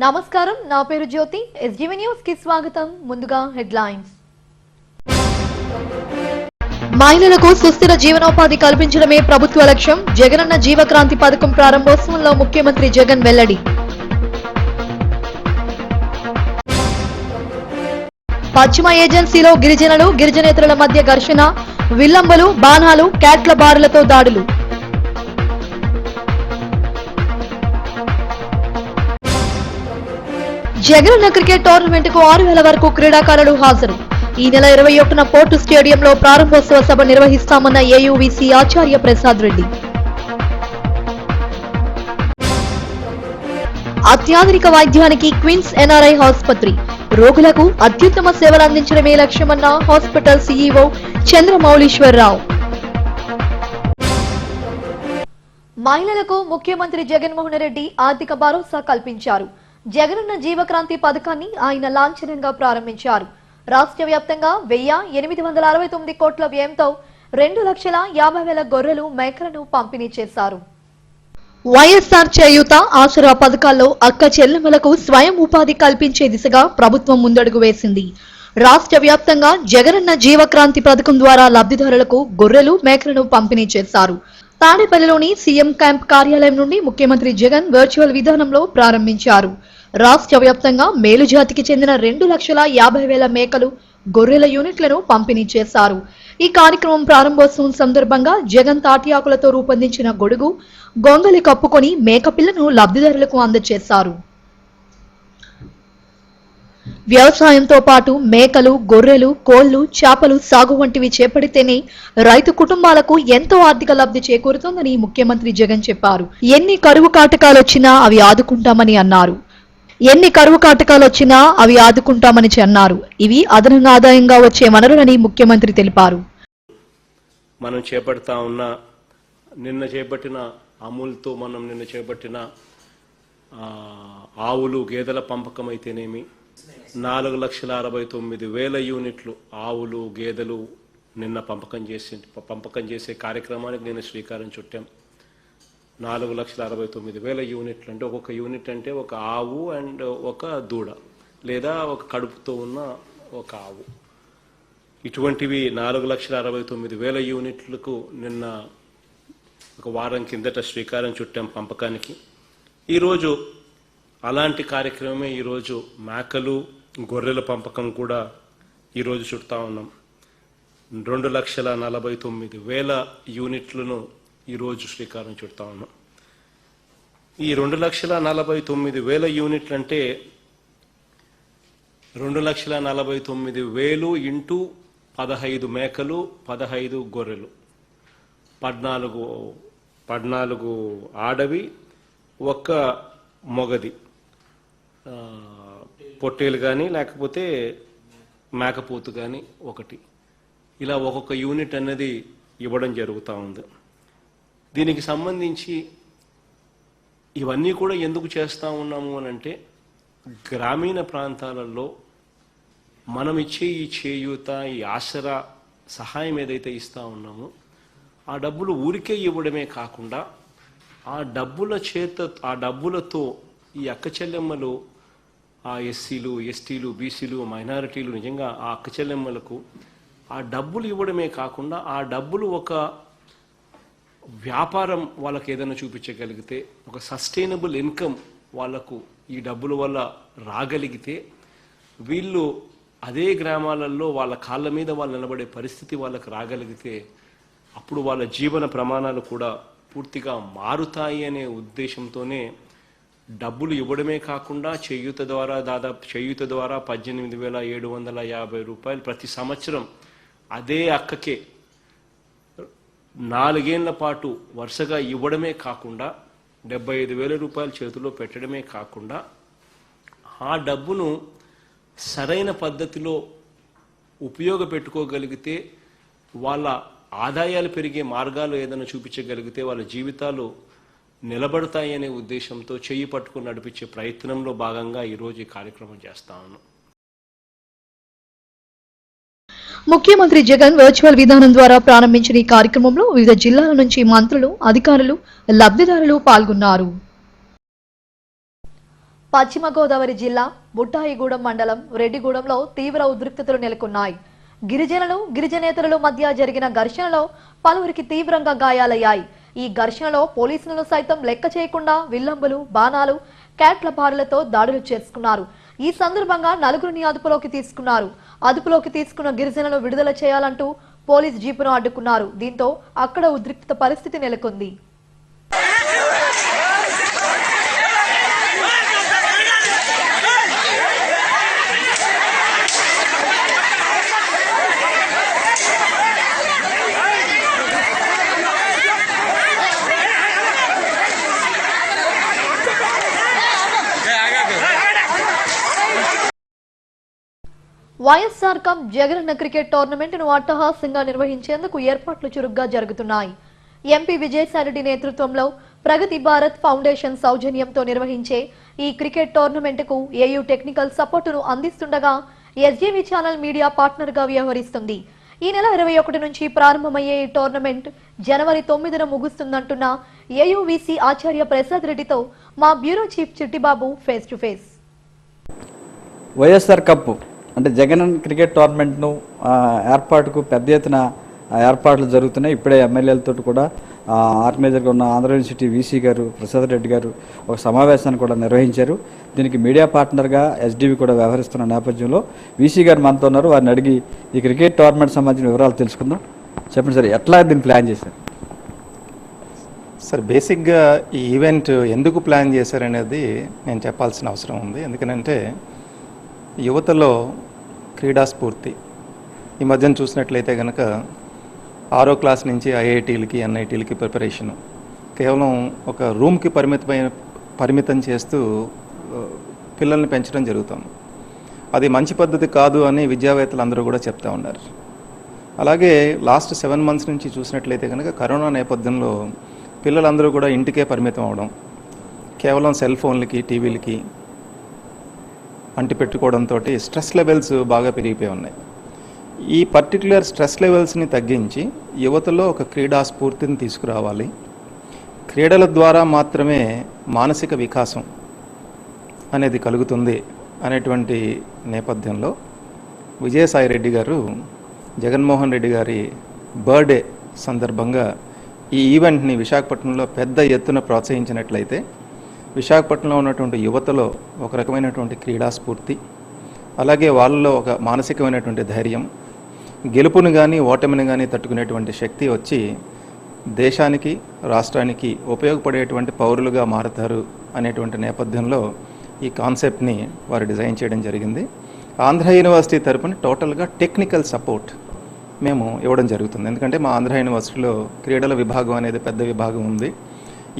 నమస్కారం, నా పేరు జ్యోతి. ఎస్జీవీ న్యూస్ కి స్వాగతం. ముందుగా హెడ్లైన్స్. మహిళలకు సుస్థిర జీవనోపాధి కల్పించడమే ప్రభుత్వ లక్ష్యం. జగనన్న జీవక్రాంతి పథకం ప్రారంభోత్సవంలో ముఖ్యమంత్రి జగన్ వెల్లడి. పశ్చిమ ఏజెన్సీలో గిరిజనులు గిరిజనేతరుల మధ్య ఘర్షణ, విల్లంబులు, బాణాలు, క్యాట్ల బారులతో దాడులు. జగనన్న క్రికెట్ టోర్నమెంట్ కు 6,000 వరకు క్రీడాకారులు హాజరు. ఈ నెల 21న పోర్టు స్టేడియంలో ప్రారంభోత్సవ సభ నిర్వహిస్తామన్న ఏయూవీసీ ఆచార్య ప్రసాద్ రెడ్డి. అత్యాధునిక వైద్యానికి క్వీన్స్ ఎన్ఆర్ఐ ఆసుపత్రి. రోగులకు అత్యుత్తమ సేవలు అందించడమే లక్ష్యమన్న హాస్పిటల్ సీఈఓ చంద్రమౌళీశ్వరరావు. మహిళలకు ముఖ్యమంత్రి జగన్మోహన్ రెడ్డి ఆర్థిక భరోసా కల్పించారు. జగనన్న జీవక్రాంతి పథకాన్ని ఆయన లాంఛనంగా ప్రారంభించారు. రాష్ట్ర వ్యాప్తంగా 1,869 కోట్ల వ్యయంతో 2,50,000 గొర్రెలు, మేకలను పంపిణీ చేశారు. వైఎస్ఆర్ చేయూత, ఆసరా పథకాల్లో అక్క చెల్లెమ్మలకు స్వయం ఉపాధి కల్పించే దిశగా ప్రభుత్వం ముందడుగు వేసింది. రాష్ట్ర వ్యాప్తంగా జగనన్న జీవక్రాంతి పథకం ద్వారా లబ్ధిదారులకు గొర్రెలు, మేకలను పంపిణీ చేశారు. తాడేపల్లిలోని సీఎం క్యాంప్ కార్యాలయం నుండి ముఖ్యమంత్రి జగన్ వర్చువల్ విధానంలో ప్రారంభించారు. రాష్ట్ర వ్యాప్తంగా మేలుజాతికి చెందిన 2,50,000 మేకలు, గొర్రెల యూనిట్లను పంపిణీ చేశారు. ఈ కార్యక్రమం ప్రారంభోత్సవం సందర్భంగా జగన్ తాటియాకులతో రూపొందించిన గొడుగు, గొంగలి కప్పుకొని మేకపిల్లను లబ్ధిదారులకు అందజేశారు. వ్యవసాయంతో పాటు మేకలు, గొర్రెలు, కోళ్లు, చేపలు సాగు వంటివి చేపడితేనే రైతు కుటుంబాలకు ఎంతో ఆర్థిక లబ్ధి చేకూరుతోందని ముఖ్యమంత్రి జగన్ చెప్పారు. ఎన్ని కరువు కాటకాలొచ్చినా అవి ఆదుకుంటామని అన్నారు. ఇవి అదనంగా ఆదాయంగా వచ్చే వనరులని ముఖ్యమంత్రి తెలిపారు. మనం చేపడతా ఉన్న నిన్న చేపట్టిన ఆవులు, గేదెల పంపకం అయితేనేమి, 4,69,000 యూనిట్లు ఆవులు, గేదెలు నిన్న పంపకం చేసే కార్యక్రమానికి నేను శ్రీకారం చుట్టాం. 4,69,000 యూనిట్లు అంటే ఒక్కొక్క యూనిట్ అంటే ఒక ఆవు అండ్ ఒక దూడ, లేదా ఒక కడుపుతో ఉన్న ఒక ఆవు. ఇటువంటివి 4,69,000 యూనిట్లకు నిన్న ఒక వారం కిందట శ్రీకారం చుట్టాం పంపకానికి. ఈరోజు అలాంటి కార్యక్రమమే ఈరోజు మేకలు, గొర్రెల పంపకం కూడా ఈరోజు చుడతా ఉన్నాం. 2,49,000 యూనిట్లను ఈరోజు శ్రీకారం చుడతా ఉన్నాం. ఈ 2,49,000 యూనిట్లు అంటే 2,49,000 ఇంటూ 15 మేకలు, 15 గొర్రెలు, 14 ఆడవి, ఒక్క మొగది, పొట్టేలు కానీ లేకపోతే మేకపోతు కానీ ఒకటి, ఇలా ఒక్కొక్క యూనిట్ అన్నది ఇవ్వడం జరుగుతూ ఉంది. దీనికి సంబంధించి ఇవన్నీ కూడా ఎందుకు చేస్తూ ఉన్నాము అని అంటే, గ్రామీణ ప్రాంతాలలో మనం ఇచ్చే ఈ చేయూత, ఈ ఆసరా సహాయం ఏదైతే ఇస్తూ ఉన్నామో ఆ డబ్బులు ఊరికే ఇవ్వడమే కాకుండా ఆ డబ్బులతో ఈ అక్క చెల్లెమ్మలు, ఆ ఎస్సీలు, ఎస్టీలు, బీసీలు, మైనారిటీలు, నిజంగా ఆ అక్క చెల్లెమ్మలకు ఆ డబ్బులు ఇవ్వడమే కాకుండా ఆ డబ్బులు ఒక వ్యాపారం వాళ్ళకి ఏదైనా చూపించగలిగితే, ఒక సస్టైనబుల్ ఇన్కమ్ వాళ్ళకు ఈ డబ్బుల వల్ల రాగలిగితే, వీళ్ళు అదే గ్రామాలలో వాళ్ళ కాళ్ళ మీద వాళ్ళు నిలబడే పరిస్థితి వాళ్ళకి రాగలిగితే అప్పుడు వాళ్ళ జీవన ప్రమాణాలు కూడా పూర్తిగా మారుతాయి అనే ఉద్దేశంతోనే డబ్బులు ఇవ్వడమే కాకుండా చేయూత ద్వారా 18,750 రూపాయలు ప్రతి సంవత్సరం అదే అక్కకే 4 ఏళ్ల పాటు వరుసగా ఇవ్వడమే కాకుండా 75,000 రూపాయలు చేతిలో పెట్టడమే కాకుండా ఆ డబ్బును సరైన పద్ధతిలో ఉపయోగపెట్టుకోగలిగితే, వాళ్ళ ఆదాయాలు పెరిగే మార్గాలు ఏదైనా చూపించగలిగితే వాళ్ళ జీవితాలు నిలబడతాయి అనే ఉద్దేశంతో చెయ్యి పట్టుకుని నడిపించే ప్రయత్నంలో భాగంగా ఈరోజు ఈ కార్యక్రమం చేస్తా ఉన్నాం. ముఖ్యమంత్రి జగన్ వర్చువల్ విధానం ద్వారా ప్రారంభించిన ఈ కార్యక్రమంలో వివిధ జిల్లాల నుంచి మంత్రులు, అధికారులు, లబ్ధిదారులు పాల్గొన్నారు. పశ్చిమ గోదావరి జిల్లా బుట్టాయిగూడెం మండలం రెడ్డిగూడెంలో తీవ్ర ఉద్రిక్తతలు నెలకొన్నాయి. గిరిజనులు గిరిజనేతరుల మధ్య జరిగిన ఘర్షణలో పలువురికి తీవ్రంగా గాయాలయ్యాయి. ఈ ఘర్షణలో పోలీసులను సైతం లెక్క చేయకుండా విల్లంబులు, బాణాలు, క్యాట్ల బారులతో దాడులు చేసుకున్నారు. ఈ సందర్భంగా నలుగురిని అదుపులోకి తీసుకున్నారు. అదుపులోకి తీసుకున్న గిరిజనులు విడుదల చేయాలంటూ పోలీస్ జీపును అడ్డుకున్నారు. దీంతో అక్కడ ఉద్రిక్త పరిస్థితి నెలకొంది. వైఎస్ఆర్ కప్ జగనన్న క్రికెట్ టోర్నమెంట్ను అట్టహాసంగా నిర్వహించేందుకు ఏర్పాట్లు చురుగ్గా జరుగుతున్నాయి. ఎంపీ విజయసాయిరెడ్డి నేతృత్వంలో ప్రగతి భారత్ ఫౌండేషన్ సౌజన్యంతో నిర్వహించే ఈ క్రికెట్ టోర్నమెంట్కు ఏయూ టెక్నికల్ సపోర్టును అందిస్తుండగా ఎస్జేవి ఛానల్ మీడియా పార్ట్నర్గా వ్యవహరిస్తుంది. ఈ నెల 21 నుంచి ప్రారంభమయ్యే ఈ టోర్నమెంట్ జనవరి 9న ముగుస్తుందంటున్న ఏయూవీసీ ఆచార్య ప్రసాద్ రెడ్డితో మా bureau chief Chittibabu face to face. YSR cup అంటే జగన్ క్రికెట్ టోర్నమెంట్ను ఏర్పాటుకు పెద్ద ఎత్తున ఏర్పాట్లు జరుగుతున్నాయి. ఇప్పుడే ఎమ్మెల్యేలతో కూడా ఆర్గనైజర్గా ఉన్న ఆంధ్ర యూనివర్సిటీ వీసీ గారు ప్రసాద్ రెడ్డి గారు ఒక సమావేశాన్ని కూడా నిర్వహించారు. దీనికి మీడియా పార్ట్నర్గా ఎస్డీవి కూడా వ్యవహరిస్తున్న నేపథ్యంలో వీసీ గారు మనతో ఉన్నారు. వారిని అడిగి ఈ క్రికెట్ టోర్నమెంట్ సంబంధించిన వివరాలు తెలుసుకుందాం. చెప్పండి సార్, ఎట్లా దీన్ని ప్లాన్ చేశారు? సార్, బేసిక్గా ఈ ఈవెంట్ ఎందుకు ప్లాన్ చేశారనేది నేను చెప్పాల్సిన అవసరం ఉంది. ఎందుకనంటే యువతలో క్రీడా స్ఫూర్తి ఈ మధ్యన చూసినట్లయితే కనుక 6వ క్లాస్ నుంచి ఐఐటీలకి ఎన్ఐటీలకి ప్రిపరేషను కేవలం ఒక రూమ్కి పరిమితం చేస్తూ పిల్లల్ని పెంచడం జరుగుతుంది. అది మంచి పద్ధతి కాదు అని విద్యావేత్తలు అందరూ కూడా చెప్తా ఉన్నారు. అలాగే లాస్ట్ 7 months నుంచి చూసినట్లయితే కనుక కరోనా నేపథ్యంలో పిల్లలందరూ కూడా ఇంటికే పరిమితం అవడం, కేవలం సెల్ ఫోన్లకి టీవీలకి అంటిపెట్టుకోవడంతో స్ట్రెస్ లెవెల్స్ బాగా పెరిగిపోయి ఉన్నాయి. ఈ పర్టికులర్ స్ట్రెస్ లెవెల్స్ని తగ్గించి యువతలో ఒక క్రీడా స్ఫూర్తిని తీసుకురావాలి. క్రీడల ద్వారా మాత్రమే మానసిక వికాసం అనేది కలుగుతుంది అనేటువంటి నేపథ్యంలో విజయసాయిరెడ్డి గారు జగన్మోహన్ రెడ్డి గారి బర్త్డే సందర్భంగా ఈ ఈవెంట్ని విశాఖపట్నంలో పెద్ద ఎత్తున ప్రోత్సహించినట్లయితే విశాఖపట్నంలో ఉన్నటువంటి యువతలో ఒక రకమైనటువంటి క్రీడా స్ఫూర్తి, అలాగే వాళ్ళలో ఒక మానసికమైనటువంటి ధైర్యం, గెలుపును కానీ ఓటమిని కానీ తట్టుకునేటువంటి శక్తి వచ్చి దేశానికి రాష్ట్రానికి ఉపయోగపడేటువంటి పౌరులుగా మారతారు అనేటువంటి నేపథ్యంలో ఈ కాన్సెప్ట్ని వారు డిజైన్ చేయడం జరిగింది. ఆంధ్ర యూనివర్సిటీ తరపున టోటల్గా టెక్నికల్ సపోర్ట్ మేము ఇవ్వడం జరుగుతుంది. ఎందుకంటే మా ఆంధ్ర యూనివర్సిటీలో క్రీడల విభాగం అనేది పెద్ద విభాగం ఉంది.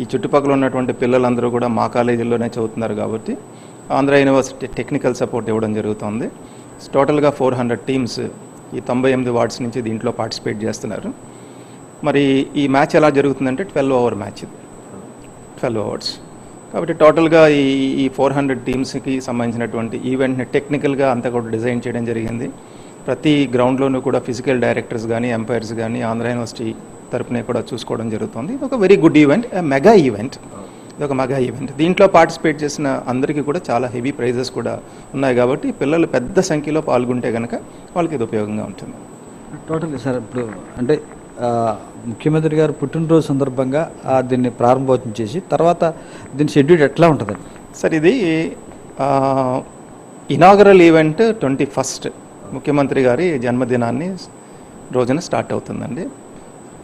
ఈ చుట్టుపక్కల ఉన్నటువంటి పిల్లలందరూ కూడా మా కాలేజీల్లోనే చదువుతున్నారు కాబట్టి ఆంధ్ర యూనివర్సిటీ టెక్నికల్ సపోర్ట్ ఇవ్వడం జరుగుతుంది. టోటల్గా 400 టీమ్స్ ఈ 98 వార్డ్స్ నుంచి దీంట్లో పార్టిసిపేట్ చేస్తున్నారు. మరి ఈ మ్యాచ్ ఎలా జరుగుతుందంటే 12 over మ్యాచ్, ఇది 12 hours. కాబట్టి టోటల్గా ఈ 400 టీమ్స్కి సంబంధించినటువంటి ఈవెంట్ని టెక్నికల్గా అంతా కూడా డిజైన్ చేయడం జరిగింది. ప్రతి గ్రౌండ్లోనూ కూడా ఫిజికల్ డైరెక్టర్స్ కానీ ఎంపైర్స్ కానీ ఆంధ్ర యూనివర్సిటీ తరపునే కూడా చూసుకోవడం జరుగుతుంది. ఇది ఒక very good event, mega event. ఇది ఒక మెగా ఈవెంట్. దీంట్లో పార్టిసిపేట్ చేసిన అందరికీ కూడా చాలా హెవీ ప్రైజెస్ కూడా ఉన్నాయి. కాబట్టి పిల్లలు పెద్ద సంఖ్యలో పాల్గొంటే కనుక వాళ్ళకి ఇది ఉపయోగంగా ఉంటుంది. టోటల్గా సార్, ఇప్పుడు అంటే ముఖ్యమంత్రి గారు పుట్టినరోజు సందర్భంగా దీన్ని ప్రారంభోత్సవం చేసి తర్వాత దీని షెడ్యూల్ ఎట్లా ఉంటుంది సార్? ఇది ఇనాగరల్ ఈవెంట్ 21st ముఖ్యమంత్రి గారి జన్మదినాన్ని రోజున స్టార్ట్ అవుతుందండి.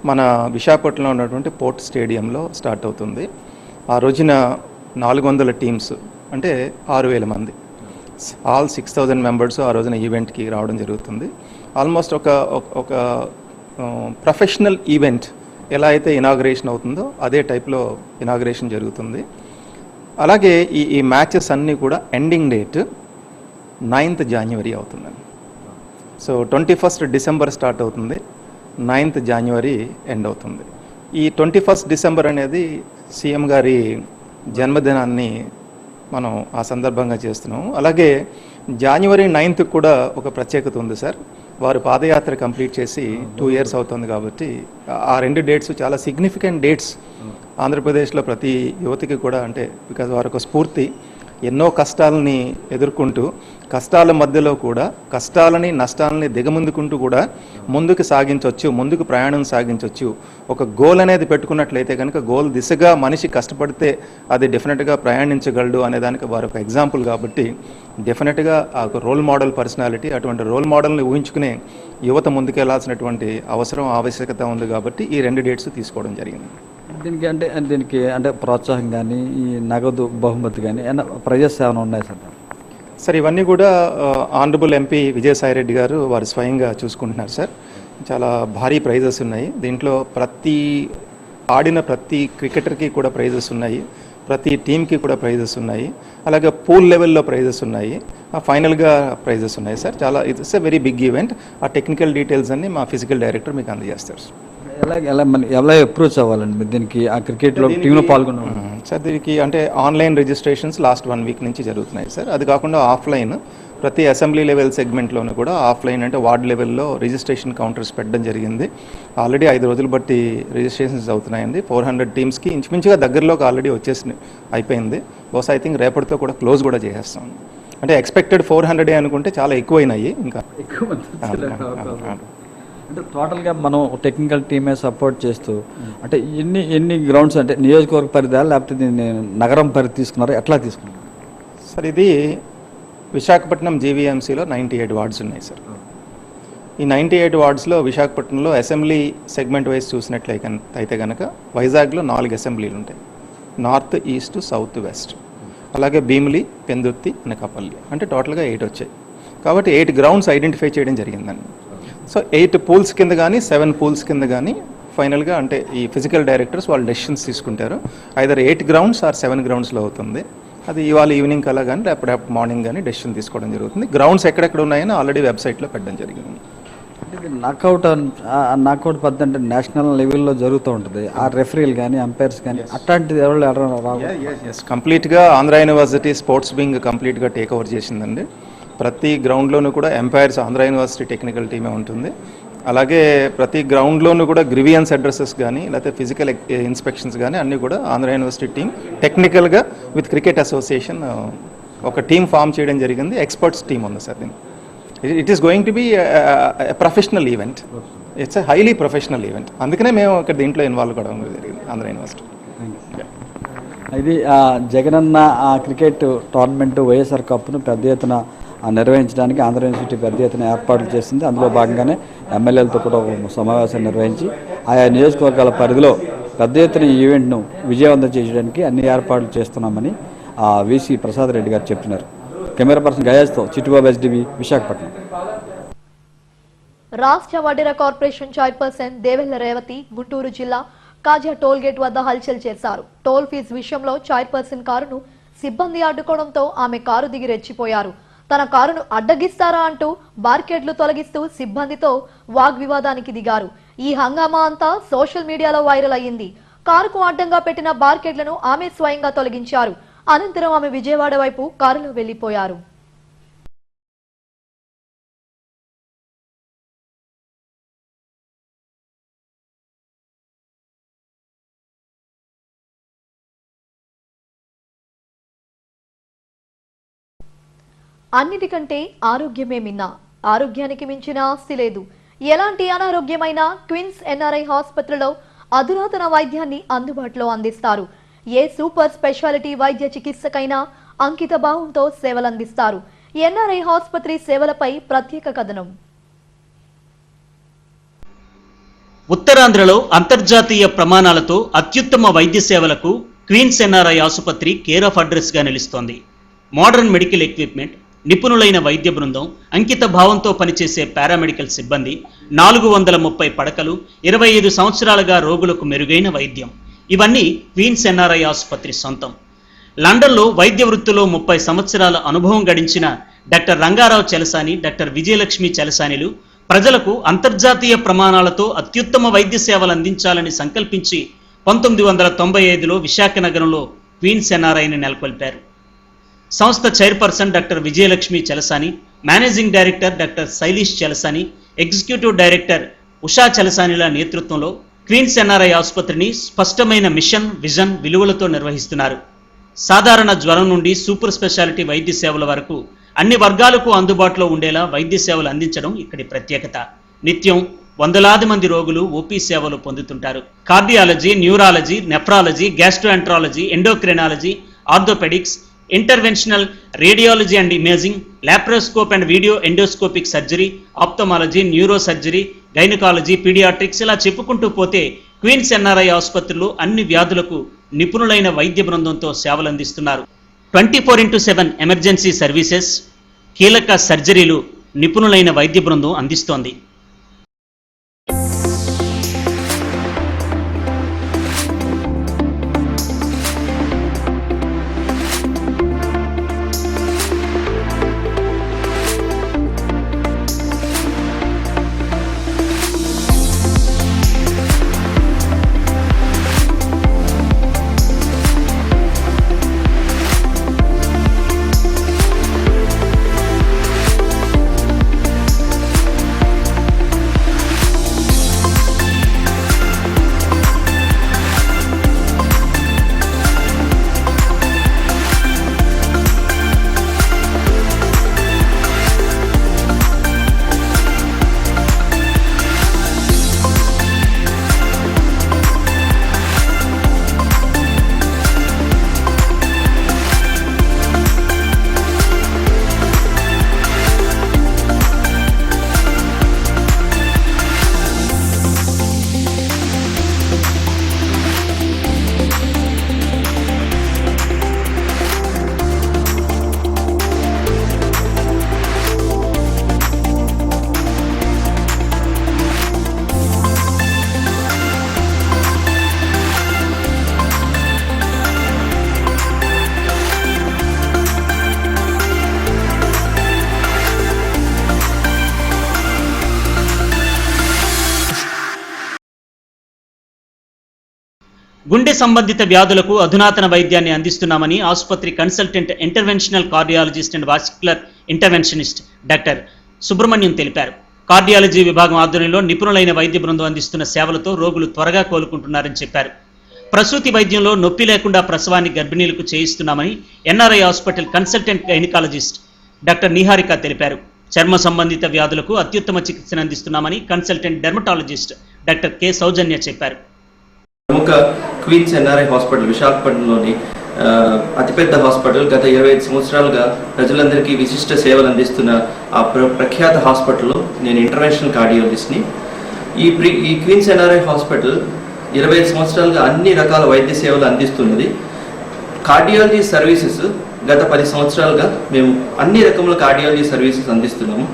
మన విశాఖపట్నంలో ఉన్నటువంటి పోర్ట్ స్టేడియంలో స్టార్ట్ అవుతుంది. ఆ రోజున 400 టీమ్స్ అంటే 6000 మంది, ఆల్ 6000 మెంబర్స్ ఆ రోజున ఈవెంట్కి రావడం జరుగుతుంది. ఆల్మోస్ట్ ఒక ప్రొఫెషనల్ ఈవెంట్ ఎలా అయితే ఇనాగరేషన్ అవుతుందో అదే టైప్లో ఇనాగరేషన్ జరుగుతుంది. అలాగే ఈ మ్యాచెస్ అన్నీ కూడా ఎండింగ్ డేట్ 9th January అవుతుందండి. సో 21st December స్టార్ట్ అవుతుంది, 9th January ఎండ్ అవుతుంది. ఈ 21st December అనేది సీఎం గారి జన్మదినాన్ని మనం ఆ సందర్భంగా చేస్తున్నాము. అలాగే January 9th కూడా ఒక ప్రత్యేకత ఉంది సార్. వారు పాదయాత్ర కంప్లీట్ చేసి 2 years అవుతుంది కాబట్టి ఆ 2 డేట్స్ చాలా సిగ్నిఫికెంట్ డేట్స్ ఆంధ్రప్రదేశ్లో ప్రతి యువతికి కూడా. అంటే బికాజ్ వారు ఒక స్ఫూర్తి. ఎన్నో కష్టాలని ఎదుర్కొంటూ కష్టాల మధ్యలో కూడా కష్టాలని నష్టాలని దిగముందుకుంటూ కూడా ముందుకు సాగించవచ్చు, ముందుకు ప్రయాణం సాగించవచ్చు. ఒక గోల్ అనేది పెట్టుకున్నట్లయితే కనుక గోల్ దిశగా మనిషి కష్టపడితే అది డెఫినెట్గా ప్రయాణించగలడు అనే దానికి వారు ఒక ఎగ్జాంపుల్. కాబట్టి డెఫినెట్గా ఆ ఒక రోల్ మోడల్ పర్సనాలిటీ, అటువంటి రోల్ మోడల్ని ఊహించుకునే యువత ముందుకెళ్లాల్సినటువంటి ఆవశ్యకత ఉంది. కాబట్టి ఈ 2 డేట్స్ తీసుకోవడం జరిగింది. దీనికి అంటే ప్రోత్సాహం కానీ ఈ నగదు బహుమతి కానీ ప్రైజెస్ ఏమైనా ఉన్నాయి సార్? ఇవన్నీ కూడా ఆనరబుల్ ఎంపీ విజయసాయిరెడ్డి గారు వారు స్వయంగా చూసుకుంటున్నారు సార్. చాలా భారీ ప్రైజెస్ ఉన్నాయి. దీంట్లో ఆడిన ప్రతి క్రికెటర్కి కూడా ప్రైజెస్ ఉన్నాయి, ప్రతి టీంకి కూడా ప్రైజెస్ ఉన్నాయి, అలాగే పూల్ లెవెల్లో ప్రైజెస్ ఉన్నాయి, ఫైనల్గా ప్రైజెస్ ఉన్నాయి సార్. చాలా it's a very big event. ఆ టెక్నికల్ డీటెయిల్స్ అన్ని మా ఫిజికల్ డైరెక్టర్ మీకు అందజేస్తారు సార్. ఎలా అప్రోచ్ అవ్వాలండి దీనికి? ఆ క్రికెట్లో టీంలో పాల్గొన్నాం సార్. దీనికి అంటే ఆన్లైన్ రిజిస్ట్రేషన్స్ లాస్ట్ 1 వీక్ నుంచి జరుగుతున్నాయి సార్. అది కాకుండా ఆఫ్లైన్ ప్రతి అసెంబ్లీ లెవెల్ సెగ్మెంట్లోనూ కూడా ఆఫ్లైన్ అంటే వార్డ్ లెవెల్లో రిజిస్ట్రేషన్ కౌంటర్స్ పెట్టడం జరిగింది. ఆల్రెడీ 5 రోజులు బట్టి రిజిస్ట్రేషన్స్ అవుతున్నాయండి. 400 టీమ్స్కి ఇంచుమించుగా దగ్గరలోకి ఆల్రెడీ అయిపోయింది. బహుశా ఐ థింక్ రేపటితో కూడా క్లోజ్ కూడా చేసేస్తాం. అంటే ఎక్స్పెక్టెడ్ 400 అనుకుంటే చాలా ఎక్కువైనాయి. ఇంకా అంటే టోటల్గా మనం టెక్నికల్ టీమే సపోర్ట్ చేస్తూ అంటే ఎన్ని గ్రౌండ్స్ అంటే నియోజకవర్గ పరిధా లేకపోతే దీన్ని నగరం పరిధి తీసుకున్నారా, ఎట్లా తీసుకున్నారు సార్? ఇది విశాఖపట్నం జీవీఎంసీలో 98 వార్డ్స్ ఉన్నాయి సార్. ఈ 98 వార్డ్స్లో విశాఖపట్నంలో అసెంబ్లీ సెగ్మెంట్ వైజ్ చూసినట్లయితే కనుక వైజాగ్లో 4 అసెంబ్లీలు ఉంటాయి, నార్త్, ఈస్ట్, సౌత్, వెస్ట్. అలాగే భీమిలి, పెందుర్తి, అనకాపల్లి, అంటే టోటల్గా 8 వచ్చాయి. కాబట్టి 8 గ్రౌండ్స్ ఐడెంటిఫై చేయడం జరిగిందండి. సో 8 పూల్స్ కింద కానీ 7 పూల్స్ కింద కానీ ఫైనల్గా అంటే ఈ ఫిజికల్ డైరెక్టర్స్ వాళ్ళు డెసిషన్స్ తీసుకుంటారు. ఐదర్ 8 గ్రౌండ్స్ ఆర్ 7 గ్రౌండ్స్లో అవుతుంది. అది ఇవాళ ఈవినింగ్ కల్లా కానీ రేపు మార్నింగ్ కానీ డెసిషన్ తీసుకోవడం జరుగుతుంది. గ్రౌండ్స్ ఎక్కడెక్కడ ఉన్నాయని ఆల్రెడీ వెబ్సైట్లో పెట్టడం జరిగింది. అంటే నాకౌట్ పద్ధతి అంటే నేషనల్ లెవెల్లో జరుగుతూ ఉంటుంది. ఆ రెఫరీలు కానీ అంపైర్స్ కానీ అట్లాంటిది కంప్లీట్గా ఆంధ్ర యూనివర్సిటీ స్పోర్ట్స్ వింగ్ కంప్లీట్గా టేక్ ఓవర్ చేసిందండి. ప్రతి గ్రౌండ్లోనూ కూడా ఎంపైర్స్ ఆంధ్ర యూనివర్సిటీ టెక్నికల్ టీమే ఉంటుంది. అలాగే ప్రతి గ్రౌండ్లోనూ కూడా గ్రివియన్స్ అడ్రసెస్ కానీ లేకపోతే ఫిజికల్ ఇన్స్పెక్షన్స్ కానీ అన్నీ కూడా ఆంధ్ర యూనివర్సిటీ టీం టెక్నికల్గా విత్ క్రికెట్ అసోసియేషన్ ఒక టీం ఫామ్ చేయడం జరిగింది. ఎక్స్పర్ట్స్ టీం ఉంది సార్. దీన్ని it is going to be professional event. It's a highly professional event. అందుకనే మేము ఇక్కడ దీంట్లో ఇన్వాల్వ్ కావడం జరిగింది ఆంధ్ర యూనివర్సిటీ. ఇది జగనన్న క్రికెట్ టోర్నమెంట్ వైఎస్ఆర్ కప్ను పెద్ద ఎత్తున నిర్వహించడానికి ఆంధ్ర యూనివర్సిటీ పెద్ద ఎత్తున ఏర్పాట్లు చేసింది. అందులో భాగంగానే ఎమ్మెల్యేలతో కూడా ఒక సమావేశం నిర్వహించి ఆయా నియోజకవర్గాల పరిధిలో పెద్ద ఎత్తున ఈ ఈవెంట్ను విజయవంతం చేయడానికి అన్ని ఏర్పాట్లు చేస్తున్నామని వీసీ ప్రసాద్ రెడ్డి గారు చెప్తున్నారు. కెమెరా పర్సన్ గయాజ్తో చిట్టుబాబు, ఎస్డిబి, విశాఖపట్నం. రాష్ట్ర వడ్డెర కార్పొరేషన్ చైర్పర్సన్ దేవెళ్ల రేవతి గుంటూరు జిల్లా కాజా టోల్ గేట్ వద్ద హల్చల్ చేశారు. టోల్ ఫీజు విషయంలో చైర్పర్సన్ కారును సిబ్బంది అడ్డుకోవడంతో ఆమె కారు దిగి రెచ్చిపోయారు. తన కారును అడ్డగిస్తారా అంటూ బార్కెట్లు తొలగిస్తూ సిబ్బందితో వాగ్వివాదానికి దిగారు. ఈ హంగామా అంతా సోషల్ మీడియాలో వైరల్ అయ్యింది. కారుకు అడ్డంగా పెట్టిన బార్కెట్లను ఆమె స్వయంగా తొలగించారు. అనంతరం ఆమె విజయవాడ వైపు కారులో వెళ్లిపోయారు. అన్నిటికంటే ఆరోగ్యమే మిన్న. ఆరోగ్యానికి మించిన ఆస్తి లేదు. ఎలాంటి అనారోగ్యమైనా క్వీన్స్ ఎన్ఆర్ఐ ఆసుపత్రిలో అధునాతన వైద్యాన్ని అందుబాటులో అందిస్తారు. ఏ సూపర్ స్పెషాలిటీ వైద్య చికిత్సకైనా అంకిత భావంతో సేవలందిస్తారు. ఎన్ఆర్ఐ ఆసుపత్రి సేవలపై ప్రత్యేక కథనం. ఉత్తరాంధ్రలో అంతర్జాతీయ ప్రమాణాలతో అత్యుత్తమ వైద్య సేవలకు క్వీన్స్ ఎన్ఆర్ఐ ఆసుపత్రి కేర్ ఆఫ్ అడ్రస్ గా నిలుస్తోంది. మోడర్న్ మెడికల్ ఎక్విప్మెంట్, నిపుణులైన వైద్య బృందం, అంకిత భావంతో పనిచేసే పారామెడికల్ సిబ్బంది, 430 పడకలు, 25 సంవత్సరాలుగా రోగులకు మెరుగైన వైద్యం, ఇవన్నీ క్వీన్స్ ఎన్ఆర్ఐ ఆసుపత్రి సొంతం. లండన్లో వైద్య వృత్తిలో 30 సంవత్సరాల అనుభవం గడించిన డాక్టర్ రంగారావు చలసాని, డాక్టర్ విజయలక్ష్మి చలసానిలు ప్రజలకు అంతర్జాతీయ ప్రమాణాలతో అత్యుత్తమ వైద్య సేవలు అందించాలని సంకల్పించి 1995లో విశాఖ నగరంలో క్వీన్స్ ఎన్ఆర్ఐని నెలకొల్పారు. సంస్థ chairperson doctor Vijayalakshmi Chalasani, managing director doctor Shailesh Chalasani, executive director Usha చలసానిల నేతృత్వంలో క్వీన్స్ ఎన్ఆర్ఐ ఆసుపత్రిని స్పష్టమైన మిషన్, విజన్, విలువలతో నిర్వహిస్తున్నారు. సాధారణ జ్వరం నుండి సూపర్ స్పెషాలిటీ వైద్య సేవల వరకు అన్ని వర్గాలకు అందుబాటులో ఉండేలా వైద్య సేవలు అందించడం ఇక్కడి ప్రత్యేకత. నిత్యం వందలాది మంది రోగులు ఓపీ సేవలు పొందుతుంటారు. Cardiology, neurology, nephrology, gastroenterology, endocrinology, orthopaedics, interventional radiology and imaging, laparoscope and video endoscopic surgery, ophthalmology, neuro surgery, gynaecology, paediatrics ఇలా చెప్పుకుంటూ పోతే క్వీన్స్ ఎన్ఆర్ఐ ఆసుపత్రులు అన్ని వ్యాధులకు నిపుణులైన వైద్య బృందంతో సేవలు అందిస్తున్నారు. 24/7 ఎమర్జెన్సీ సర్వీసెస్, కీలక సర్జరీలు నిపుణులైన వైద్య బృందం అందిస్తోంది. గుండె సంబంధిత వ్యాధులకు అధునాతన వైద్యాన్ని అందిస్తున్నామని ఆసుపత్రి consultant interventional cardiologist and vascular interventionist doctor Subrahmanyam తెలిపారు. కార్డియాలజీ విభాగం ఆధ్వర్యంలో నిపుణులైన వైద్య బృందం అందిస్తున్న సేవలతో రోగులు త్వరగా కోలుకుంటున్నారని చెప్పారు. ప్రసూతి వైద్యంలో నొప్పి లేకుండా ప్రసవాన్ని గర్భిణీలకు చేయిస్తున్నామని NRI hospital consultant gynaecologist doctor Niharika తెలిపారు. చర్మ సంబంధిత వ్యాధులకు అత్యుత్తమ చికిత్సను అందిస్తున్నామని consultant dermatologist doctor K Soujanya చెప్పారు. ప్రముఖ క్వీన్స్ ఎన్ఆర్ఐ హాస్పిటల్ విశాఖపట్నంలోని అతిపెద్ద హాస్పిటల్. గత 25 సంవత్సరాలుగా ప్రజలందరికీ విశిష్ట సేవలు అందిస్తున్న ఆ ప్రఖ్యాత హాస్పిటల్లో నేను ఇంటర్వెన్షనల్ కార్డియాలజిస్ట్ని. ఈ క్వీన్స్ ఎన్ఆర్ఐ హాస్పిటల్ 25 సంవత్సరాలుగా అన్ని రకాల వైద్య సేవలు అందిస్తున్నది. కార్డియాలజీ సర్వీసెస్ గత 10 సంవత్సరాలుగా మేము అన్ని రకముల కార్డియాలజీ సర్వీసెస్ అందిస్తున్నాము.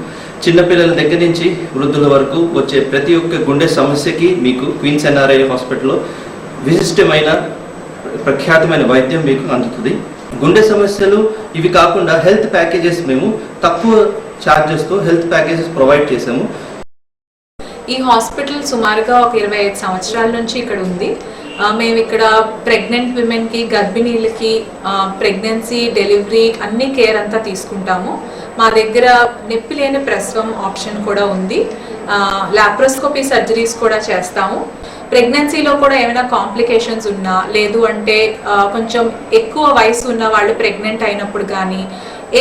చిన్నపిల్లల దగ్గర నుంచి వృద్ధుల వరకు వచ్చే ప్రతి ఒక్క గుండె సమస్యకి మీకు క్వీన్స్ ఎన్ఆర్ఐ హాస్పిటల్లో విశిష్టమైన ప్రఖ్యాతమైన వైద్యం మీకు అందుతుంది. గుండె సమస్యలు ఇవి కాకుండా హెల్త్ ప్యాకేజెస్ మేము తక్కువ ఛార్జెస్తో హెల్త్ ప్యాకేజెస్ ప్రొవైడ్ చేసాము. ఈ హాస్పిటల్ సుమారుగా ఒక 25 సంవత్సరాల నుంచి ఇక్కడ ఉంది. మేము ఇక్కడ ప్రెగ్నెంట్ విమెన్కి, గర్భిణీలకి, ప్రెగ్నెన్సీ, డెలివరీ అన్ని కేర్ అంతా తీసుకుంటాము. మా దగ్గర నొప్పి లేని ప్రసవం ఆప్షన్ కూడా ఉంది. లాప్రోస్కోపీ సర్జరీస్ కూడా చేస్తాము. ప్రెగ్నెన్సీలో కూడా ఏమైనా కాంప్లికేషన్స్ ఉన్నా, లేదు అంటే కొంచెం ఎక్కువ వయసు ఉన్న వాళ్ళు ప్రెగ్నెంట్ అయినప్పుడు కానీ,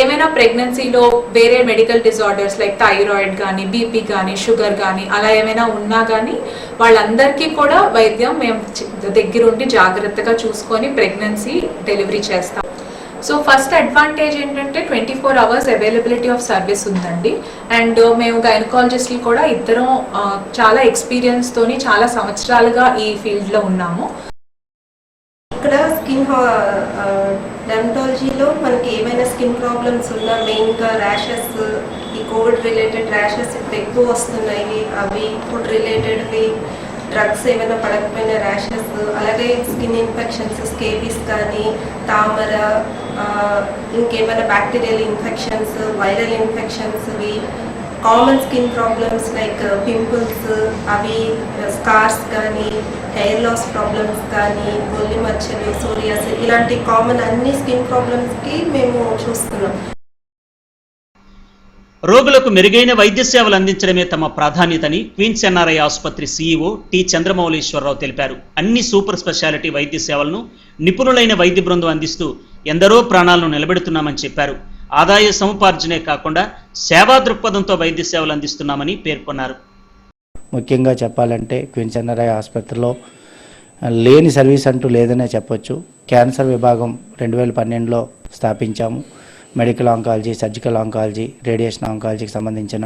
ఏమైనా ప్రెగ్నెన్సీలో వేరే మెడికల్ డిజార్డర్స్ లైక్ థైరాయిడ్ కానీ, బీపీ కానీ, షుగర్ కానీ అలా ఏమైనా ఉన్నా కానీ వాళ్ళందరికీ కూడా వైద్యం మేము దగ్గరుండి జాగ్రత్తగా చూసుకొని ప్రెగ్నెన్సీ, డెలివరీ చేస్తాం. సో ఫస్ట్ అడ్వాంటేజ్ ఏంటంటే 24 hours అవైలబిలిటీ ఆఫ్ సర్వీస్ ఉందండి. అండ్ మేము గైనకాలజిస్టులు కూడా ఇద్దరం చాలా ఎక్స్పీరియన్స్తోని చాలా సంవత్సరాలుగా ఈ ఫీల్డ్లో ఉన్నాము. ఇక్కడ స్కిన్ డెర్మటాలజీలో మనకి ఏమైనా స్కిన్ ప్రాబ్లమ్స్ ఉన్నా, మెయిన్గా ర్యాషెస్, ఈ కోవిడ్ రిలేటెడ్ ర్యాషెస్ ఇప్పుడు ఎక్కువ వస్తున్నాయి. అవి ఫుడ్ రిలేటెడ్వి, డ్రగ్స్ ఏమైనా పడకపోయిన ర్యాషెస్, అలాగే స్కిన్ ఇన్ఫెక్షన్స్, స్కేబీస్ కానీ, తామర, ఇంకేమైనా బ్యాక్టీరియల్ ఇన్ఫెక్షన్స్, వైరల్ ఇన్ఫెక్షన్స్వి, common skin problems like pimples, అవి స్కార్స్ కానీ, హెయిర్ లాస్ ప్రాబ్లమ్స్ కానీ, గొల్లి మచ్చలు, సోరియాసిస్, ఇలాంటి కామన్ అన్ని స్కిన్ ప్రాబ్లమ్స్కి మేము చూస్తున్నాం. రోగులకు మెరుగైన వైద్య సేవలు అందించడమే తమ ప్రాధాన్యతని క్వీన్స్ ఎన్ఆర్ఐ ఆసుపత్రి సీఈఓ టి చంద్రమౌళీశ్వరరావు తెలిపారు. అన్ని సూపర్ స్పెషాలిటీ వైద్య సేవలను నిపుణులైన వైద్య బృందం అందిస్తూ ఎందరో ప్రాణాలను నిలబెడుతున్నామని చెప్పారు. ఆదాయ సముపార్జనే కాకుండా సేవా దృక్పథంతో వైద్య సేవలు అందిస్తున్నామని పేర్కొన్నారు. ముఖ్యంగా చెప్పాలంటే క్వీన్స్ ఎన్ఆర్ఐ ఆసుపత్రిలో లేని సర్వీస్ అంటూ లేదనే చెప్పొచ్చు. క్యాన్సర్ విభాగం 2012లో స్థాపించాము. Medical oncology, surgical oncology, radiation ఆంకాలజీకి సంబంధించిన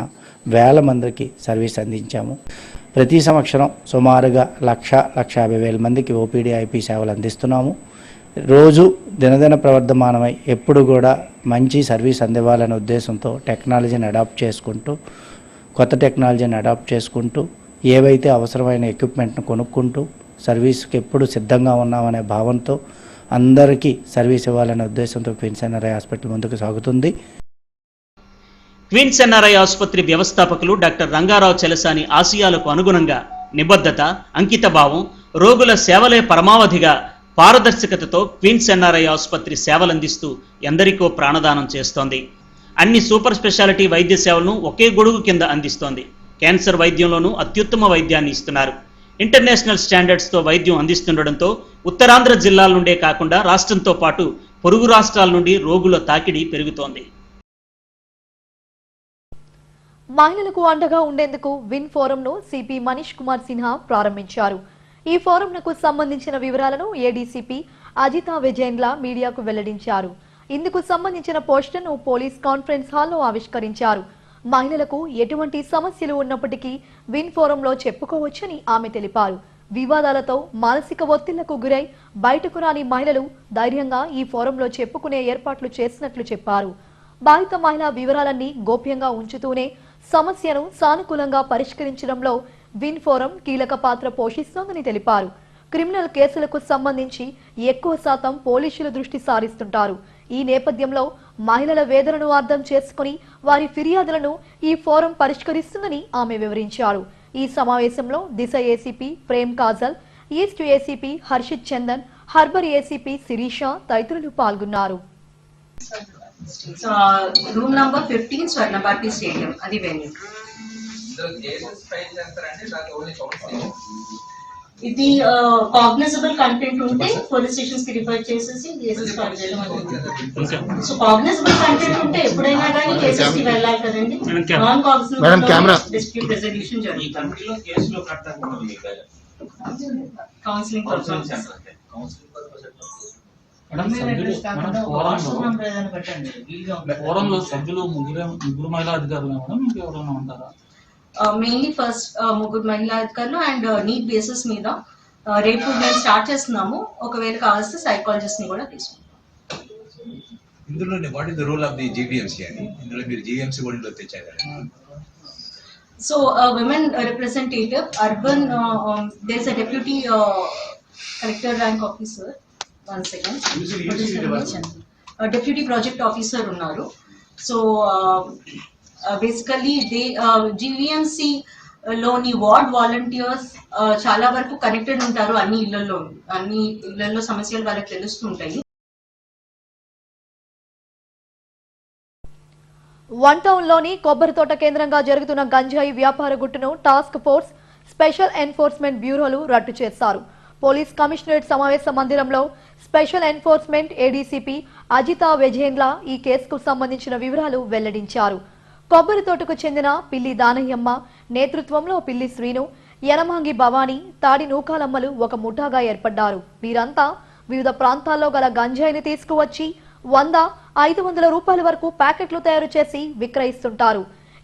వేల మందికి సర్వీస్ అందించాము. ప్రతి సంవత్సరం సుమారుగా 1,50,000 మందికి ఓపీడీ, ఐపీ సేవలు అందిస్తున్నాము. రోజు దినదిన ప్రవర్ధమానమై ఎప్పుడు కూడా మంచి సర్వీస్ అందివ్వాలనే ఉద్దేశంతో టెక్నాలజీని అడాప్ట్ చేసుకుంటూ, కొత్త టెక్నాలజీని అడాప్ట్ చేసుకుంటూ, ఏవైతే అవసరమైన ఎక్విప్మెంట్ను కొనుక్కుంటూ సర్వీస్కి ఎప్పుడు సిద్ధంగా ఉన్నామనే భావంతో అందరికీ సర్వీస్ ఇవ్వాలనే ఉద్దేశంతో క్వీన్స్ ఎన్ఆర్ఐ హాస్పిటల్ ముందుకు సాగుతుంది. క్వీన్స్ ఎన్ఆర్ఐ ఆసుపత్రి వ్యవస్థాపకులు డాక్టర్ రంగారావు చెలసాని ఆశయాలకు అనుగుణంగా నిబద్ధత, అంకితభావం, రోగుల సేవలే పరమావధిగా పారదర్శకతతో క్వీన్స్ ఎన్ఆర్ఐ ఆసుపత్రి సేవలందిస్తూ ఎందరికో ప్రాణదానం చేస్తోంది. అన్ని సూపర్ స్పెషాలిటీ వైద్య సేవలను ఒకే గొడుగు కింద అందిస్తోంది. క్యాన్సర్ వైద్యంలోనూ అత్యుత్తమ వైద్యాన్ని ఇస్తున్నారు. ఇంటర్నేషనల్ స్టాండర్డ్స్తో వైద్యం అందిస్తుండటంతో ఉత్తరాంధ్ర జిల్లాల నుండే కాకుండా రాష్ట్రంతో పాటు పొరుగు రాష్ట్రాల నుండి రోగుల తాకిడి పెరుగుతోంది. మహిళలకు అండగా ఉండేందుకు విన్ ఫోరంను సిపి మనీష్ కుమార్ సిన్హా ప్రారంభించారు. ఈ ఫోరంకు సంబంధించిన వివరాలను ఏడీసీపీ అజితా విజయేంద్ర మీడియాకు వెల్లడించారు. ఇందుకు సంబంధించిన పోస్టర్ను పోలీస్ కాన్ఫరెన్స్ హాల్లో ఆవిష్కరించారు. మహిళలకు ఎటువంటి సమస్యలు ఉన్నప్పటికీ విన్ ఫోరంలో చెప్పుకోవచ్చని ఆమె తెలిపారు. వివాదాలతో మానసిక ఒత్తిళ్లకు గురై బయటకు రాని మహిళలు ధైర్యంగా ఈ ఫోరంలో చెప్పుకునే ఏర్పాట్లు చేసినట్లు చెప్పారు. బాధిత మహిళ వివరాలన్నీ గోప్యంగా ఉంచుతూనే సమస్యను సానుకూలంగా పరిష్కరించడంలో విన్ ఫోరం కీలక పాత్ర పోషిస్తోందని తెలిపారు. క్రిమినల్ కేసులకు సంబంధించి ఎక్కువ శాతం పోలీసులు దృష్టి సారిస్తుంటారు. ఈ నేపథ్యంలో మహిళల వేదనను అర్థం చేసుకుని వారి ఫిర్యాదులను ఈ ఫోరం పరిష్కరిస్తుందని ఆమె వివరించారు. ఈ సమావేశంలో Disha ACP Prem Kajal, east ACP Harshit Chandan, harbour ACP Sirisha తదితరులు పాల్గొన్నారు. రూమ్ నంబర్ 15 స్వర్ణభారతి స్టేడియం, అది వెన్యూ. ఇది కాగ్నిజబుల్ కంటెంట్ ఉంటే పోలీస్ స్టేషన్స్ కి రిఫర్ చేసేసి కేసెస్ ఫైల్ చేయడం అవుతుంది. సో కాగ్నిజబుల్ కంటెంట్ ఉంటే ఎప్పుడైనా కానీ కేసెస్ కి వెళ్ళాలి కదండి. నాన్ కాగ్నిజబుల్ డిస్ప్యూట్ రెజల్యూషన్ జరుగుతుంది. కౌన్సిలింగ్ సభ్యులు ముగ్గురు మహిళా అధికారులు ఎవరైనా ఉంటారా? మెయిన్లీ ఫస్ట్ ముగ్గురు మహిళా అధికారులు అండ్ నీడ్ బేసిస్ మీద రేపు మేము స్టార్ట్ చేస్తున్నాము. ఒకవేళ కావాల్సి సైకాలజిస్ట్ ని కూడా తీసుకుంటాం. ఇందులో what is the role of the GVMC అని ఇందులో మీరు జీవీఎంసీ కూడా తెచ్చారు. So women representative urban there is a deputy collector rank officer, one second, deputy project officer ఉన్నారు. సో బేసికలీ దే జీవీఎంసీ లోని వార్డ్ వాలంటీర్స్ చాలా వరకు కనెక్టెడ్ ఉంటారు. అన్ని ఇళ్లలో సమస్యలు వాళ్ళకి తెలుస్తుంటాయి. వన్ టౌన్ లోని కొబ్బరి తోట కేంద్రంగా జరుగుతున్న గంజాయి వ్యాపార గుట్టును టాస్క్ ఫోర్స్, స్పెషల్ ఎన్ఫోర్స్మెంట్ బ్యూరోలు రట్టు చేశారు. పోలీస్ కమిషనరేట్ సమావేశ మందిరంలో special enforcement ADCP Ajitha Vijayendra ఈ కేసుకు సంబంధించిన వివరాలు వెల్లడించారు. కొబ్బరి తోటకు చెందిన పిల్లి దానయ్యమ్మ నేతృత్వంలో పిల్లి శ్రీను, యనమాంగి భవానీ, తాడి నూకాలమ్మలు ఒక ముఠాగా ఏర్పడ్డారు. వీరంతా వివిధ ప్రాంతాల్లో గల గంజాయిని తీసుకువచ్చి 100-500 రూపాయల వరకు ప్యాకెట్లు తయారు చేసి విక్రయిస్తుంటారు.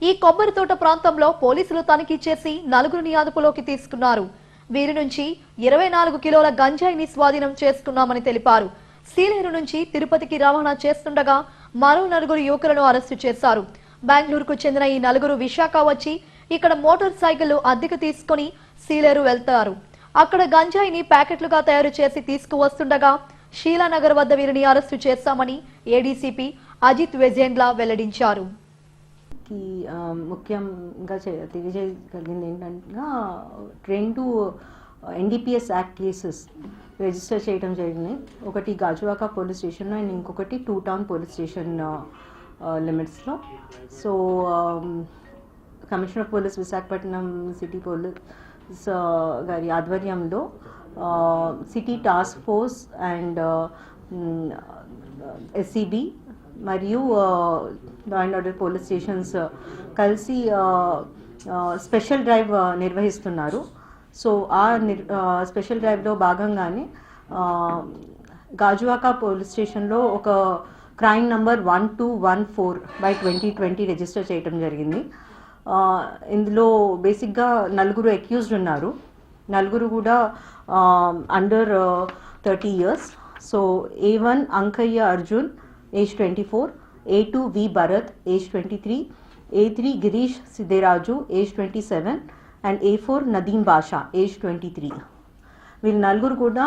ఈ కొబ్బరి తోట ప్రాంతంలో పోలీసులు తనిఖీ చేసి 4 అదుపులోకి తీసుకున్నారు. వీరి నుంచి 24 కిలోల గంజాయిని స్వాధీనం చేసుకున్నామని తెలిపారు. సీలేరు నుంచి తిరుపతికి రవాణా చేస్తుండగా మరో 4 యువకులను అరెస్టు చేశారు. బెంగళూరుకు చెందిన ఈ 4 విశాఖ వచ్చి ఇక్కడ మోటార్ సైకిళ్లు అద్దెకు తీసుకుని సీలేరు వెళ్తారు. అక్కడ గంజాయిని ప్యాకెట్లుగా తయారు చేసి తీసుకువస్తుండగా షీలానగర్ వద్ద వీరిని అరెస్టు చేశామని ఏడీసీపీ అజిత్ విజయేంద్ర వెల్లడించారు. ముఖ్యంగా తెలియజేయగలిగింది ఏంటంటే 2 ఎన్డీపీఎస్ యాక్ట్ కేసెస్ రిజిస్టర్ చేయడం జరిగింది. ఒకటి గాజువాక పోలీస్ స్టేషన్లో అండ్ ఇంకొకటి 2 టౌన్ పోలీస్ స్టేషన్ లిమిట్స్లో. So commissioner of police Visakhapatnam city police గారి ఆధ్వర్యంలో city task force and SCB మరియు law and order police stations కలిసి స్పెషల్ డ్రైవ్ నిర్వహిస్తున్నారు. సో ఆ స్పెషల్ డ్రైవ్లో భాగంగానే గాజువాక పోలీస్ స్టేషన్లో ఒక క్రైమ్ నంబర్ 1214/2020 రిజిస్టర్ చేయడం జరిగింది. ఇందులో బేసిక్గా 4 అక్యూజ్డ్ ఉన్నారు. 4 కూడా under 30 years. So A1 Ankaiah Arjun age 24, A2 V Bharat age 23, A3 Girish Siddaraju age 27 and A4 Nadeem Basha age 23. వీళ్ళు 4 కూడా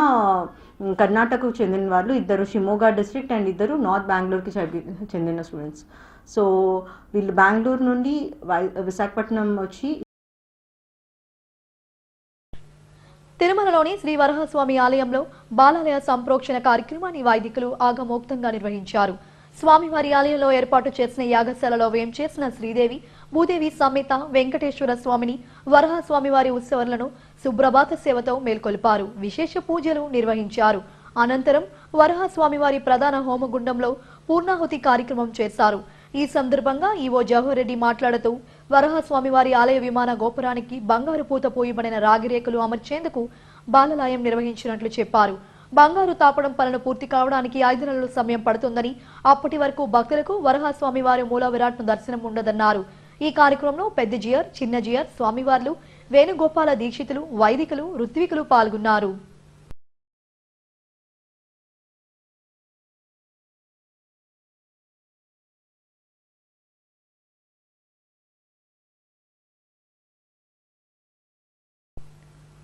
కర్ణాటకకు చెందిన వాళ్ళు, 2 షిమోగా డిస్ట్రిక్ట్ అండ్ 2 నార్త్ బెంగళూరుకి చెందిన స్టూడెంట్స్. సో వీళ్ళు బెంగళూరు నుండి విశాఖపట్నం వచ్చి తిరుమలలోని శ్రీ వరహస్వామి ఆలయంలో బాలాలయ సంప్రోక్షణ కార్యక్రమాన్ని వైదికులు ఆగమోక్తంగా నిర్వహించారు. స్వామివారి ఆలయంలో ఏర్పాటు చేసిన యాగశాలలో వేం చేసిన శ్రీదేవి భూదేవి సమేత వెంకటేశ్వర స్వామిని వరహస్వామి వారి ఉత్సవాలను సుప్రభాత సేవతో మేల్కొల్పారు. విశేష పూజలు నిర్వహించారు. అనంతరం వరహస్వామి వారి ప్రధాన హోమగుండంలో పూర్ణాహుతి కార్యక్రమం చేశారు. ఈ సందర్భంగా ఈవో జవహర్ మాట్లాడుతూ వరహస్వామి వారి ఆలయ విమాన గోపురానికి బంగారు పూత పోయబడిన రాగిరేకులు అమర్చేందుకు బాలలాయం నిర్వహించినట్లు చెప్పారు. బంగారు తాపడం పనులు పూర్తి కావడానికి 5 నెలల సమయం పడుతుందని, అప్పటి వరకు భక్తులకు వరహస్వామి వారి మూల విరాట్ను దర్శనం ఉండదన్నారు. ఈ కార్యక్రమంలో పెద్ద జియర్, చిన్న జియర్, స్వామివార్లు, వేణుగోపాల దీక్షితులు, వైదికులు, ఋత్వికులు పాల్గొన్నారు.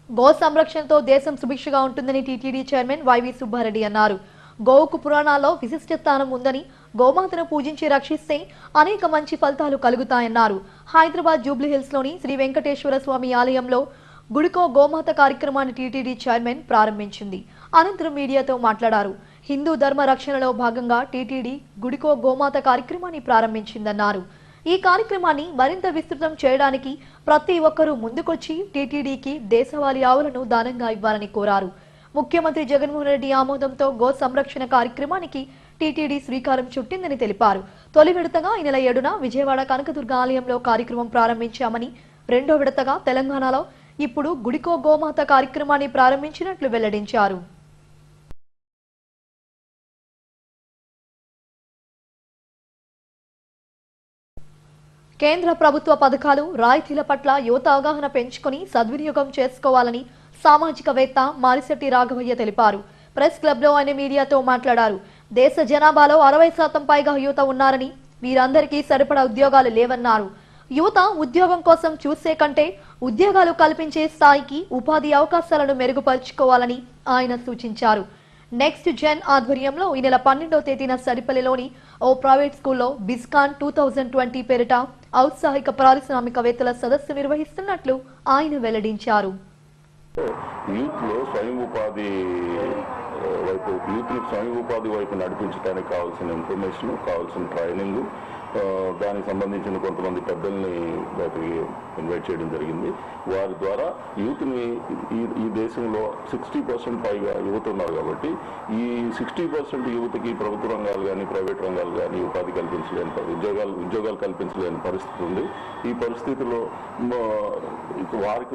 గో సంరక్షణతో దేశం సుభిక్షగా ఉంటుందని టీటీడీ చైర్మన్ వైవి సుబ్బారెడ్డి అన్నారు. గోవుకు పురాణాల్లో విశిష్ట స్థానం ఉందని, గోమాతను పూజించి రక్షిస్తే అనేక మంచి ఫలితాలు కలుగుతాయన్నారు. హైదరాబాద్ జూబ్లీహిల్స్ లోని శ్రీ వెంకటేశ్వర స్వామి ఆలయంలో గుడికో గోమాత కార్యక్రమాన్ని టీటీడీ చైర్మన్ ప్రారంభించింది. అనంతరం మీడియాతో మాట్లాడారు. హిందూ ధర్మ రక్షణలో భాగంగా టీటీడీ గుడికో గోమాత కార్యక్రమాన్ని ప్రారంభించిందన్నారు. ఈ కార్యక్రమాన్ని మరింత విస్తృతం చేయడానికి ప్రతి ఒక్కరూ ముందుకొచ్చి టీటీడీకి దేశవాళీ ఆవులను దానంగా ఇవ్వాలని కోరారు. ముఖ్యమంత్రి జగన్మోహన్ రెడ్డి ఆమోదంతో గో సంరక్షణ కార్యక్రమానికి టీటీడీ శ్రీకారం చుట్టిందని తెలిపారు. తొలి విడతగా ఈ నెల 7న విజయవాడ కనకదుర్గ ఆలయంలో కార్యక్రమం ప్రారంభించామని, 2వ విడతగా తెలంగాణలో ఇప్పుడు గుడికో గోమాత కార్యక్రమాన్ని ప్రారంభించినట్లు వెల్లడించారు. కేంద్ర ప్రభుత్వ పథకాలు, రాయితీల పట్ల యువత అవగాహన పెంచుకుని సద్వినియోగం చేసుకోవాలని సామాజికవేత్త మారిశెట్టి రాఘవయ్య తెలిపారు. ప్రెస్ క్లబ్లో ఆయన మీడియాతో మాట్లాడారు. దేశ జనాభాలో 60% పైగా యువత ఉన్నారని, వీరందరికీ సరిపడా ఉద్యోగాలు లేవన్నారు. యువత ఉద్యోగం కోసం చూసే కంటే ఉద్యోగాలు కల్పించే స్థాయికి ఉపాధి అవకాశాలను మెరుగుపరుచుకోవాలని ఆయన సూచించారు. నెక్స్ట్ జెన్ ఆధ్వర్యంలో ఈ నెల 12వ తేదీన సరిపల్లిలోని ఓ ప్రైవేట్ స్కూల్లో బిస్కాన్ 2020 పేరిట ఔత్సాహిక పారిశ్రామికవేత్తల సదస్సు నిర్వహిస్తున్నట్లు ఆయన వెల్లడించారు. యూత్లో స్వయం ఉపాధి వైపు నడిపించడానికి కావాల్సిన ఇన్ఫర్మేషన్, కావాల్సిన ట్రైనింగ్, దానికి సంబంధించిన కొంతమంది పెద్దల్ని వాటికి ఇన్వైట్ చేయడం జరిగింది. వారి ద్వారా యూత్ని ఈ దేశంలో 60% పైగా యువత ఉన్నారు కాబట్టి ఈ 60% యువతకి ప్రభుత్వ రంగాలు కానీ ప్రైవేట్ రంగాలు కానీ ఉపాధి కల్పించలేని ఉద్యోగాలు కల్పించలేని పరిస్థితి ఉంది. ఈ పరిస్థితిలో వారే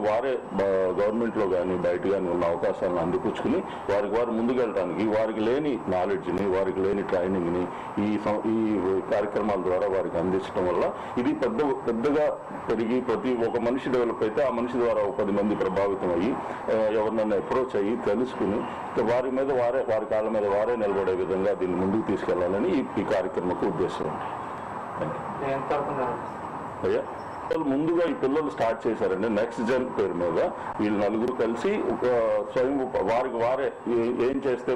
గవర్నమెంట్లో కానీ బయట కానీ ఉన్న అవకాశాలను అందిపుచ్చుకుని వారు ముందుకెళ్ళడానికి వారికి లేని నాలెడ్జ్ని, వారికి లేని ట్రైనింగ్ని ఈ కార్యక్రమాల ద్వారా వారికి అందించడం వల్ల ఇది పెద్దగా పెరిగి ప్రతి ఒక మనిషి డెవలప్ అయితే ఆ మనిషి ద్వారా 10 మంది ప్రభావితం అయ్యి ఎవరినైనా అప్రోచ్ అయ్యి తెలుసుకుని వారి కాళ్ళ మీద వారే నిలబడే విధంగా దీన్ని ముందుకు తీసుకెళ్లాలని ఈ కార్యక్రమకు ఉద్దేశం. అయ్యా ముందుగా ఈ పిల్లలు స్టార్ట్ చేశారండి. నెక్స్ట్ జన్ పేరు మీద వీళ్ళు 4 కలిసి స్వయం వారే ఏం చేస్తే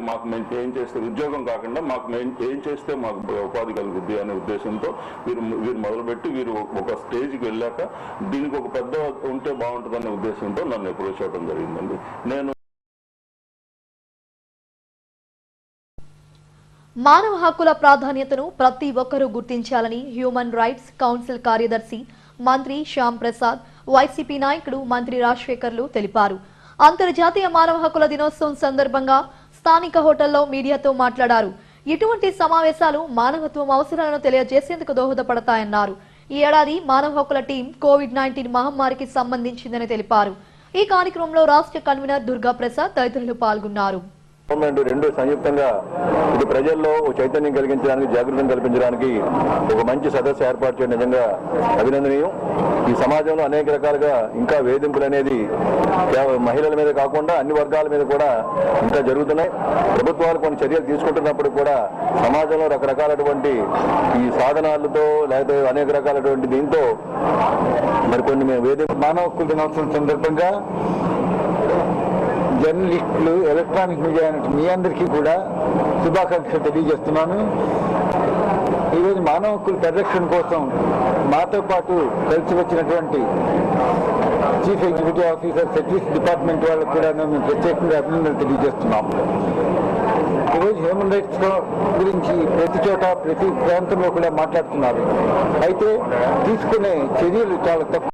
ఉద్యోగం కాకుండా మాకు ఏం చేస్తే మాకు ఉపాధి కలుగుద్ది అనే ఉద్దేశంతో వీరు మొదలుపెట్టి వీరు ఒక స్టేజ్కి వెళ్ళాక దీనికి ఒక పెద్ద ఉంటే బాగుంటుందనే ఉద్దేశంతో నన్ను అప్రోచ్ అవ్వడం జరిగిందండి. నేను మానవ హక్కుల ప్రాధాన్యతను ప్రతి ఒక్కరూ గుర్తించాలని హ్యూమన్ రైట్స్ కౌన్సిల్ కార్యదర్శి మంత్రి శ్యామ్ ప్రసాద్, వైసీపీ నాయకుడు మంత్రి రాజశేఖర్లు తెలిపారు. అంతర్జాతీయ మానవ హక్కుల దినోత్సవం సందర్భంగా స్థానిక హోటల్లో మీడియాతో మాట్లాడారు. ఇటువంటి సమావేశాలు మానవత్వం అవసరాలను తెలియజేసేందుకు దోహదపడతాయన్నారు. ఈ ఏడాది మానవ హక్కుల టీం కోవిడ్-19 మహమ్మారికి సంబంధించిందని తెలిపారు. ఈ కార్యక్రమంలో రాష్ట్ర కన్వీనర్ దుర్గా ప్రసాద్ తదితరులు పాల్గొన్నారు. గవర్నమెంట్ రెండు సంయుక్తంగా ఇది ప్రజల్లో చైతన్యం కలిగించడానికి, జాగృతం కల్పించడానికి ఒక మంచి సదస్సు ఏర్పాటు చేయడం నిజంగా అభినందనీయం. ఈ సమాజంలో అనేక రకాలుగా ఇంకా వేధింపులు అనేది మహిళల మీద కాకుండా అన్ని వర్గాల మీద కూడా ఇంకా జరుగుతున్నాయి. ప్రభుత్వాలు కొన్ని చర్యలు తీసుకుంటున్నప్పుడు కూడా సమాజంలో రకరకాలటువంటి ఈ సాధనాలతో లేకపోతే అనేక రకాలటువంటి దీంతో మరికొన్ని వేధింపు. మానవ హక్కుల దినోత్సవం సందర్భంగా జర్నలిస్టులు, ఎలక్ట్రానిక్ మీడియా మీ అందరికీ కూడా శుభాకాంక్షలు తెలియజేస్తున్నాను. ఈరోజు మానవ హక్కుల పరిరక్షణ కోసం మాతో పాటు కలిసి వచ్చినటువంటి chief executive officer, security department వాళ్ళకు కూడా మేము ప్రత్యేకంగా అభినందనలు తెలియజేస్తున్నాం. ఈరోజు హ్యూమన్ రైట్స్ గురించి ప్రతి చోట ప్రతి ప్రాంతంలో కూడా మాట్లాడుతున్నారు. అయితే తీసుకునే చర్యలు చాలా తక్కువ.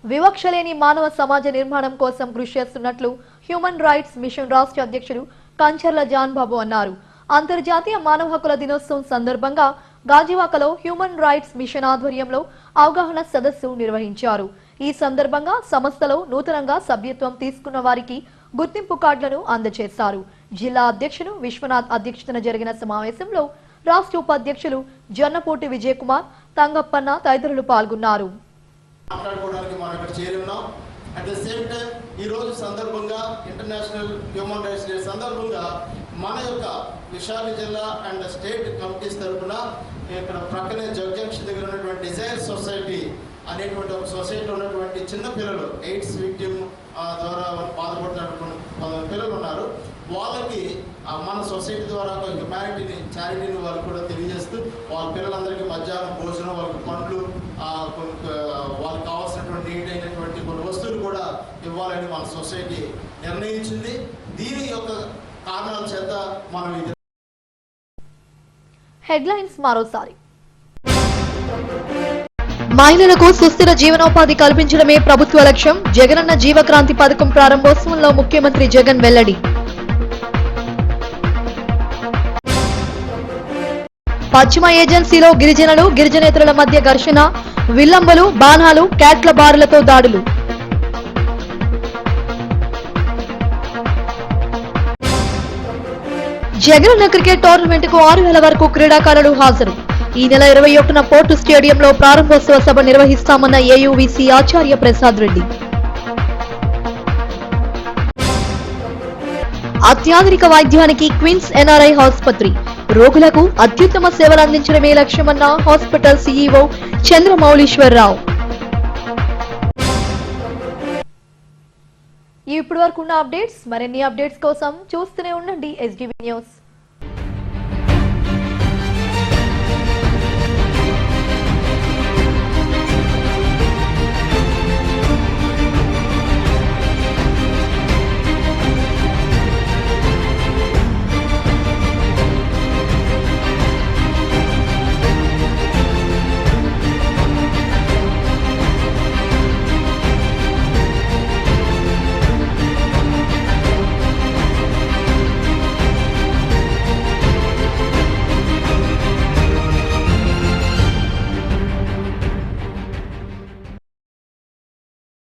వివక్ష లేని మానవ సమాజ నిర్మాణం కోసం కృషి చేస్తున్నట్లు హ్యూమన్ రైట్స్ మిషన్ రాష్ట్ర అధ్యక్షుడు కంచర్ల జాన్ బాబు అన్నారు. అంతర్జాతీయ మానవ హక్కుల దినోత్సవం సందర్భంగా గాజువాకలో హ్యూమన్ రైట్స్ మిషన్ ఆధ్వర్యంలో అవగాహన సదస్సు నిర్వహించారు. ఈ సందర్భంగా సంస్థలో నూతనంగా సభ్యత్వం తీసుకున్న వారికి గుర్తింపు కార్డులను అందజేశారు. జిల్లా అధ్యక్షుడు విశ్వనాథ్ అధ్యక్షతన జరిగిన సమావేశంలో రాష్ట్ర ఉపాధ్యక్షులు జొన్నపోటి విజయ్ కుమార్, తంగప్పన్న తదితరులు పాల్గొన్నారు. మాట్లాడుకోవడానికి మనం ఇక్కడ చేరి ఉన్నాం. అట్ ద సేమ్ టైం ఈ రోజు సందర్భంగా ఇంటర్నేషనల్ హ్యూమన్ రైట్స్ డే సందర్భంగా మన యొక్క విశాఖ జిల్లా అండ్ స్టేట్ కమిటీస్ తరఫున ఇక్కడ ప్రక్కనే జగ్జంక్షన్ దగ్గర ఉన్నటువంటి డిజైర్ సొసైటీ అనేటువంటి ఒక సొసైటీలో ఉన్నటువంటి చిన్న పిల్లలు, ఎయిడ్స్ విక్టిమ్ ద్వారా బాధపడుతున్నటువంటి పిల్లలు ఉన్నారు. వాళ్ళకి మన సొసైటీ ద్వారా ఒక హ్యుమానిటీని, చారిటీని వాళ్ళు కూడా తెలియజేస్తూ వాళ్ళ పిల్లలందరికీ మధ్యాహ్నం భోజనం, వాళ్ళకి పండ్లు, వాళ్ళకి కావాల్సినటువంటి నీట్ అయినటువంటి కొన్ని వస్తువులు కూడా ఇవ్వాలని మన సొసైటీ నిర్ణయించింది. దీని యొక్క కారణాల చేత మనం ఇది. హెడ్లైన్స్ మరోసారి. మహిళలకు సుస్థిర జీవనోపాధి కల్పించడమే ప్రభుత్వ లక్ష్యం. జగనన్న జీవక్రాంతి పథకం ప్రారంభోత్సవంలో ముఖ్యమంత్రి జగన్ వెల్లడి. పశ్చిమ ఏజెన్సీలో గిరిజనులు, గిరిజనేతరుల మధ్య ఘర్షణ, విల్లంబులు, బాణాలు, క్యాట్ల బారులతో దాడులు. జగనన్న క్రికెట్ టోర్నమెంట్ కు 6,000 వరకు క్రీడాకారులు హాజరు. ఈ నెల 21న పోర్టు స్టేడియంలో ప్రారంభోత్సవ సభ నిర్వహిస్తామన్న ఏయూవీసీ ఆచార్య ప్రసాద్ రెడ్డి. అత్యాధునిక వైద్యానికి క్వీన్స్ ఎన్ఆర్ఐ ఆసుపత్రి. రోగులకు అత్యుత్తమ సేవలు అందించడమే లక్ష్యమన్న హాస్పిటల్ సీఈఓ చంద్రమౌళీశ్వరరావు. ఇప్పటి వరకు ఉన్న అప్డేట్స్. మరిన్ని అప్డేట్స్ కోసం చూస్తూనే ఉండండి SDV న్యూస్.